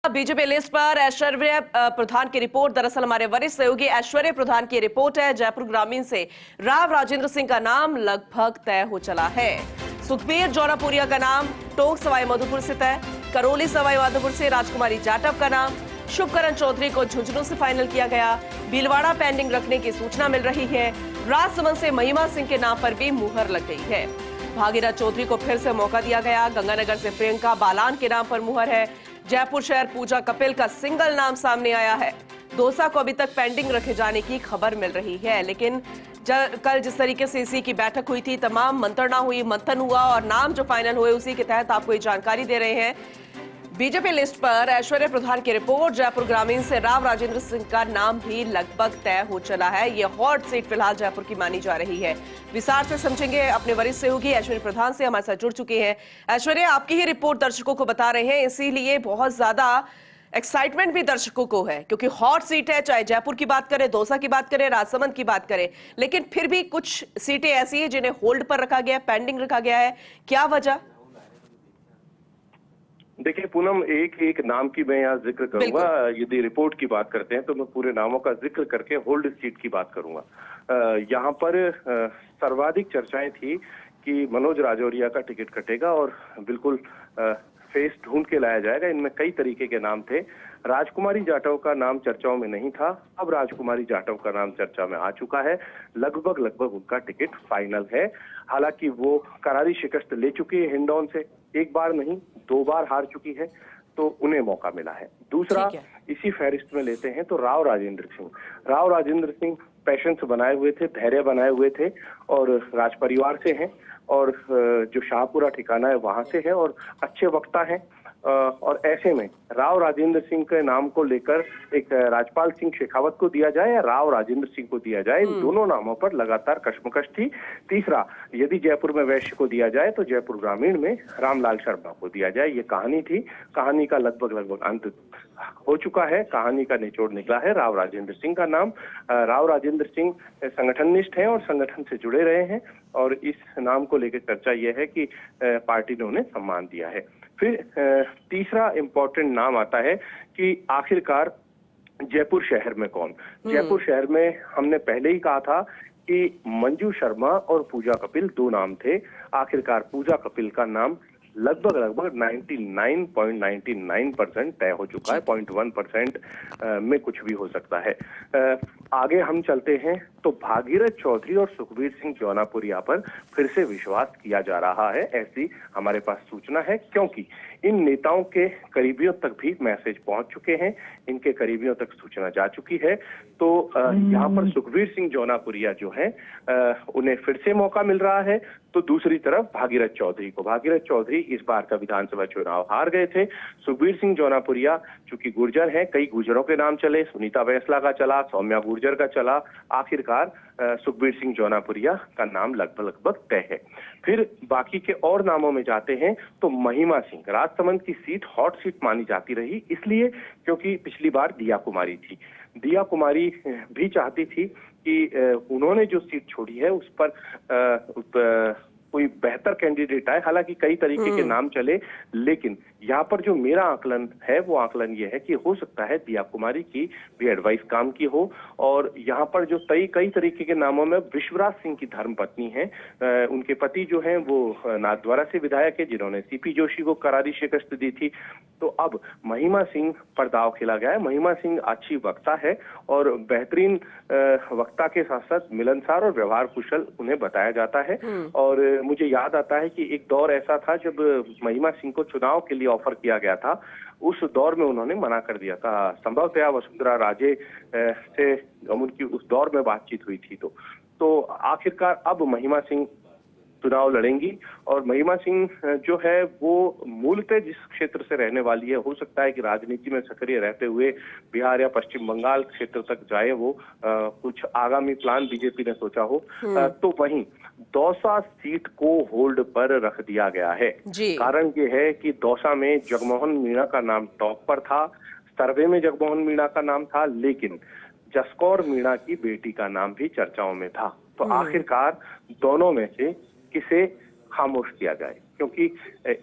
BJP list पर ऐश्वर्य प्रधान की report. दरअसल हमारे वरिष्ठ सहयोगी ऐश्वर्य प्रधान की रिपोर्ट है। जयपुर ग्रामीण से राव राजेंद्र सिंह का नाम लगभग तय हो चला है। सुखबीर जौनापुरिया का नाम टोंक सवाई माधोपुर से तय। करौली सवाई माधोपुर से राजकुमारी जाटव का नाम। शुभकरण चौधरी को झुंझुनू से फाइनल किया गया। भीलवाड़ा पेंडिंग रखने की सूचना मिल रही है। राजसमंद से महिमा सिंह के नाम पर भी मुहर लग गई है। भागीरथ चौधरी को फिर से मौका दिया गया। गंगानगर से प्रियंका बालान के नाम पर मुहर है। जयपुर शहर पूजा कपिल का सिंगल नाम सामने आया है। दौसा को अभी तक पेंडिंग रखे जाने की खबर मिल रही है, लेकिन कल जिस तरीके से इसी की बैठक हुई थी, तमाम मंत्रणा हुई, मंथन हुआ और नाम जो फाइनल हुए उसी के तहत आपको ये जानकारी दे रहे हैं। बीजेपी लिस्ट पर ऐश्वर्य प्रधान की रिपोर्ट। जयपुर ग्रामीण से राव राजेंद्र सिंह का नाम भी लगभग तय हो चला है। ये हॉट सीट फिलहाल जयपुर की मानी जा रही है। विस्तार से समझेंगे अपने वरिष्ठ सहयोगी ऐश्वर्य प्रधान से हमारे साथ जुड़ चुके हैं। ऐश्वर्य, आपकी ही रिपोर्ट दर्शकों को बता रहे हैं, इसीलिए बहुत ज्यादा एक्साइटमेंट भी दर्शकों को है, क्योंकि हॉट सीट है। चाहे जयपुर की बात करें, दौसा की बात करें, राजसमंद की बात करें, लेकिन फिर भी कुछ सीटें ऐसी हैं जिन्हें होल्ड पर रखा गया है, पेंडिंग रखा गया है। क्या वजह? देखिए पूनम, एक एक नाम की मैं यहाँ जिक्र करूंगा। यदि रिपोर्ट की बात करते हैं तो मैं पूरे नामों का जिक्र करके होल्ड सीट की बात करूंगा। यहाँ पर सर्वाधिक चर्चाएं थी कि मनोज राजौरिया का टिकट कटेगा और बिल्कुल फेस ढूंढ के लाया जाएगा। इनमें कई तरीके के नाम थे। राजकुमारी जाटव का नाम चर्चाओं में नहीं था, अब राजकुमारी जाटव का नाम चर्चा में आ चुका है। लगभग उनका टिकट फाइनल है। हालांकि वो करारी शिकस्त ले चुकी है हिंडौन से, एक बार नहीं 2 बार हार चुकी है, तो उन्हें मौका मिला है। दूसरा, इसी फहरिस्त में लेते हैं तो राव राजेंद्र सिंह पेशेंस बनाए हुए थे, धैर्य बनाए हुए थे और राज परिवार से हैं और जो शाहपुरा ठिकाना है वहां से है और अच्छे वक्ता हैं। और ऐसे में राव राजेंद्र सिंह के नाम को लेकर एक राजपाल सिंह शेखावत को दिया जाए या राव राजेंद्र सिंह को दिया जाए, इन दोनों नामों पर लगातार कशमकश थी। तीसरा, यदि जयपुर में वैश्य को दिया जाए तो जयपुर ग्रामीण में रामलाल शर्मा को दिया जाए, ये कहानी थी। कहानी का लगभग अंत हो चुका है। कहानी का निचोड़ निकला है राव राजेंद्र सिंह का नाम। राव राजेंद्र सिंह संगठननिष्ठ हैं और संगठन से जुड़े रहे हैं और इस नाम को लेकर चर्चा यह है कि पार्टी ने उन्हें सम्मान दिया है। फिर तीसरा इंपॉर्टेंट नाम आता है कि आखिरकार जयपुर शहर में कौन। जयपुर शहर में हमने पहले ही कहा था कि मंजू शर्मा और पूजा कपिल 2 नाम थे। आखिरकार पूजा कपिल का नाम लगभग 99.99% तय हो चुका है। 0.1% में कुछ भी हो सकता है। आगे हम चलते हैं तो भागीरथ चौधरी और सुखबीर सिंह जौनापुरिया पर फिर से विश्वास किया जा रहा है, ऐसी हमारे पास सूचना है, क्योंकि इन नेताओं के करीबियों तक भी मैसेज पहुंच चुके हैं, इनके करीबियों तक सूचना जा चुकी है। तो यहाँ पर सुखबीर सिंह जौनापुरिया जो है उन्हें फिर से मौका मिल रहा है। तो दूसरी तरफ भागीरथ चौधरी इस बार का विधानसभा चुनाव हार गए थे। सुखबीर सिंह जौनापुरिया चूंकि गुर्जर हैं, कई गुर्जरों के नाम चले, सुनीता बैंसला का चला, सौम्या गुर्जर का चला, आखिरकार सुखबीर सिंह जौनापुरिया का नाम लगभग तय है। फिर बाकी के और नामों में जाते हैं तो महिमा सिंह, राजसमंद की सीट हॉट सीट मानी जाती रही, इसलिए क्योंकि पिछली बार दिया कुमारी थी। दिया कुमारी भी चाहती थी कि उन्होंने जो सीट छोड़ी है उस पर कोई बेहतर कैंडिडेट आए। हालांकि कई तरीके के नाम चले, लेकिन यहाँ पर जो मेरा आकलन है वो आकलन ये है कि हो सकता है दिया कुमारी की भी एडवाइस काम की हो। और यहाँ पर जो कई तरीके के नामों में विश्वराज सिंह की धर्मपत्नी है, उनके पति जो हैं वो नाथद्वारा से विधायक है, जिन्होंने सीपी जोशी को करारी शिकस्त दी थी। तो अब महिमा सिंह पर दाव खेला गया है। महिमा सिंह अच्छी वक्ता है और बेहतरीन वक्ता के साथ साथ मिलनसार और व्यवहार कुशल उन्हें बताया जाता है। और मुझे याद आता है कि एक दौर ऐसा था जब महिमा सिंह को चुनाव के लिए ऑफर किया गया था, उस दौर में उन्होंने मना कर दिया था। संभवतः वसुंधरा राजे से उनकी उस दौर में बातचीत हुई थी। तो आखिरकार अब महिमा सिंह चुनाव लड़ेंगी और महिमा सिंह जो है वो मूलतः जिस क्षेत्र से रहने वाली है, हो सकता है कि राजनीति में सक्रिय रहते हुए बिहार या पश्चिम बंगाल क्षेत्र तक जाए, वो कुछ आगामी प्लान बीजेपी ने सोचा हो। तो वहीं दौसा सीट को होल्ड पर रख दिया गया है। कारण ये है कि दौसा में जगमोहन मीणा का नाम टॉप पर था, सर्वे में जगमोहन मीणा का नाम था, लेकिन जसकौर मीणा की बेटी का नाम भी चर्चाओं में था। तो आखिरकार दोनों में से किसे खामोश किया जाए। क्योंकि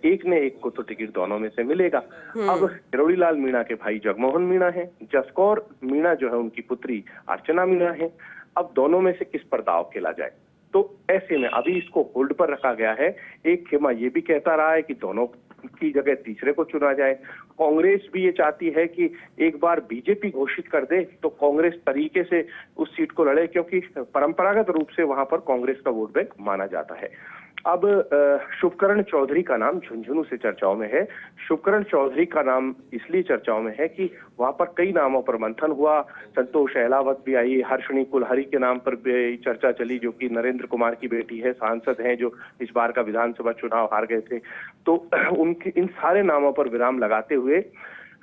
एक ने एक को तो टिकट दोनों में से मिलेगा। अब किरोड़ी लाल मीणा के भाई जगमोहन मीणा है, जसकौर मीणा जो है उनकी पुत्री अर्चना मीणा है। अब दोनों में से किस पर दाव खेला जाए, तो ऐसे में अभी इसको होल्ड पर रखा गया है। एक खेमा ये भी कहता रहा है कि दोनों की जगह तीसरे को चुना जाए। कांग्रेस भी ये चाहती है कि एक बार बीजेपी घोषित कर दे तो कांग्रेस तरीके से उस सीट को लड़े, क्योंकि परंपरागत रूप से वहां पर कांग्रेस का वोट बैंक माना जाता है। अब शुभकरण चौधरी का नाम झुंझुनू से चर्चाओं में है। शुभकरण चौधरी का नाम इसलिए चर्चाओं में है कि वहां पर कई नामों पर मंथन हुआ। संतोष अहलावत भी आई, हर्षणी कुलहरी के नाम पर भी चर्चा चली, जो कि नरेंद्र कुमार की बेटी है, सांसद हैं, जो इस बार का विधानसभा चुनाव हार गए थे। तो उनके इन सारे नामों पर विराम लगाते हुए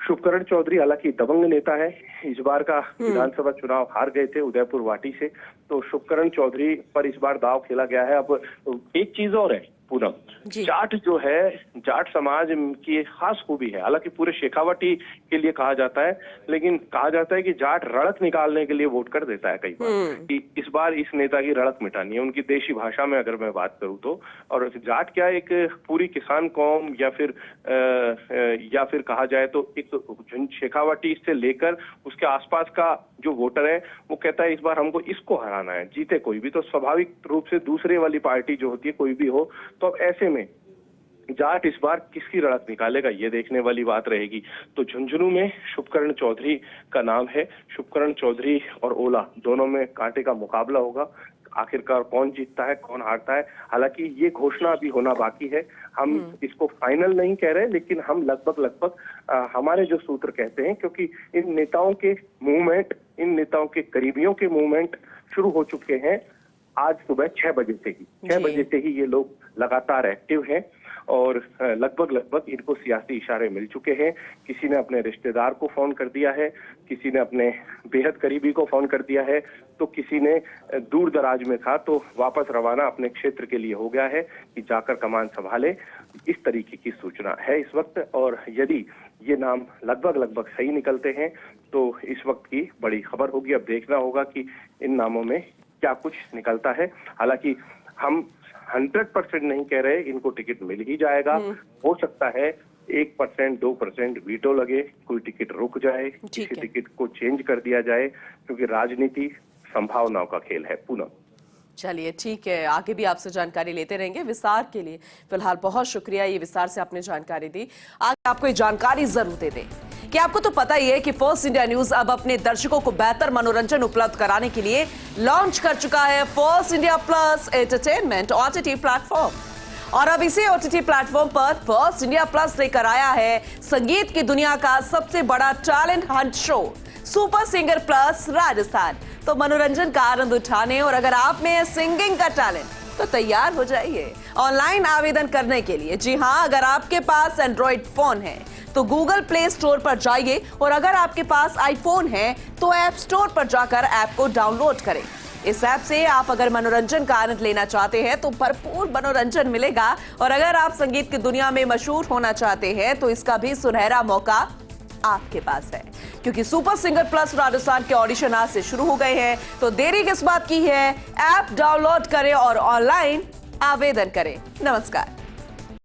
शुभकरण चौधरी हालांकि दबंग नेता है, इस बार का विधानसभा चुनाव हार गए थे उदयपुर वाटी से, तो शुभकरण चौधरी पर इस बार दाव खेला गया है। अब एक चीज और है पूनम, जाट जो है, जाट समाज की एक खास खूबी है, हालांकि पूरे शेखावटी के लिए कहा जाता है, लेकिन कहा जाता है कि जाट रड़क निकालने के लिए वोट कर देता है कई बार, कि इस बार इस नेता की रड़क मिटानी है, उनकी देशी भाषा में अगर मैं बात करूं तो। और जाट क्या एक पूरी किसान कौम या फिर कहा जाए तो एक शेखावटी से लेकर उसके आसपास का जो वोटर है वो कहता है इस बार हमको इसको हराना है, जीते कोई भी, तो स्वाभाविक रूप से दूसरे वाली पार्टी जो होती है कोई भी हो, तो अब ऐसे में जाट इस बार किसकी रड़क निकालेगा ये देखने वाली बात रहेगी। तो झुंझुनू में शुभकरण चौधरी का नाम है। शुभकरण चौधरी और ओला दोनों में कांटे का मुकाबला होगा। आखिरकार कौन जीतता है कौन हारता है, हालांकि ये घोषणा अभी होना बाकी है। हम इसको फाइनल नहीं कह रहे, लेकिन हम लगभग हमारे जो सूत्र कहते हैं, क्योंकि इन नेताओं के मूवमेंट, इन नेताओं के करीबियों के मूवमेंट शुरू हो चुके हैं आज सुबह 6 बजे से ही। 6 बजे से ही ये लोग लगातार एक्टिव हैं और लगभग इनको सियासी इशारे मिल चुके हैं। किसी ने अपने रिश्तेदार को फोन कर दिया है, किसी ने अपने बेहद करीबी को फोन कर दिया है, तो किसी ने दूर दराज में था तो वापस रवाना अपने क्षेत्र के लिए हो गया है कि जाकर कमान संभाले। इस तरीके की सूचना है इस वक्त, और यदि ये नाम लगभग सही निकलते हैं तो इस वक्त की बड़ी खबर होगी। अब देखना होगा कि इन नामों में क्या कुछ निकलता है। हालांकि हम 100% नहीं कह रहे इनको टिकट मिल ही जाएगा, हो सकता है 1% 2% वीटो लगे, कोई टिकट रुक जाए, किसी टिकट को चेंज कर दिया जाए, क्योंकि राजनीति संभावनाओं का खेल है। पूनम, चलिए ठीक है, आगे भी आपसे जानकारी लेते रहेंगे विस्तार के लिए। फिलहाल बहुत शुक्रिया, ये विस्तार से आपने जानकारी दी। आगे आपको ये जानकारी जरूर दे दें कि आपको तो पता ही है कि फर्स्ट इंडिया न्यूज अब अपने दर्शकों को बेहतर मनोरंजन उपलब्ध कराने के लिए लॉन्च कर चुका है first India plus entertainment OTT platform. और अब इसी OTT प्लेटफॉर्म पर फर्स्ट इंडिया प्लस लेकर आया है संगीत की दुनिया का सबसे बड़ा talent Hunt show super singer plus Rajasthan. तो मनोरंजन का आनंद उठाने और अगर आप में है सिंगिंग का टैलेंट तो तैयार हो जाइए ऑनलाइन आवेदन करने के लिए। जी हां, अगर आपके पास एंड्रॉइड फोन है तो गूगल प्ले स्टोर पर जाइए, और अगर आपके पास आईफोन है तो ऐप स्टोर पर जाकर ऐप को डाउनलोड करें। इस ऐप से आप अगर मनोरंजन का आनंद लेना चाहते हैं तो भरपूर मनोरंजन मिलेगा, और अगर आप संगीत की दुनिया में मशहूर होना चाहते हैं तो इसका भी सुनहरा मौका आपके पास है, क्योंकि सुपर सिंगर प्लस राजस्थान के ऑडिशन आज से शुरू हो गए हैं। तो देरी किस बात की है, ऐप डाउनलोड करें और ऑनलाइन आवेदन करें। नमस्कार।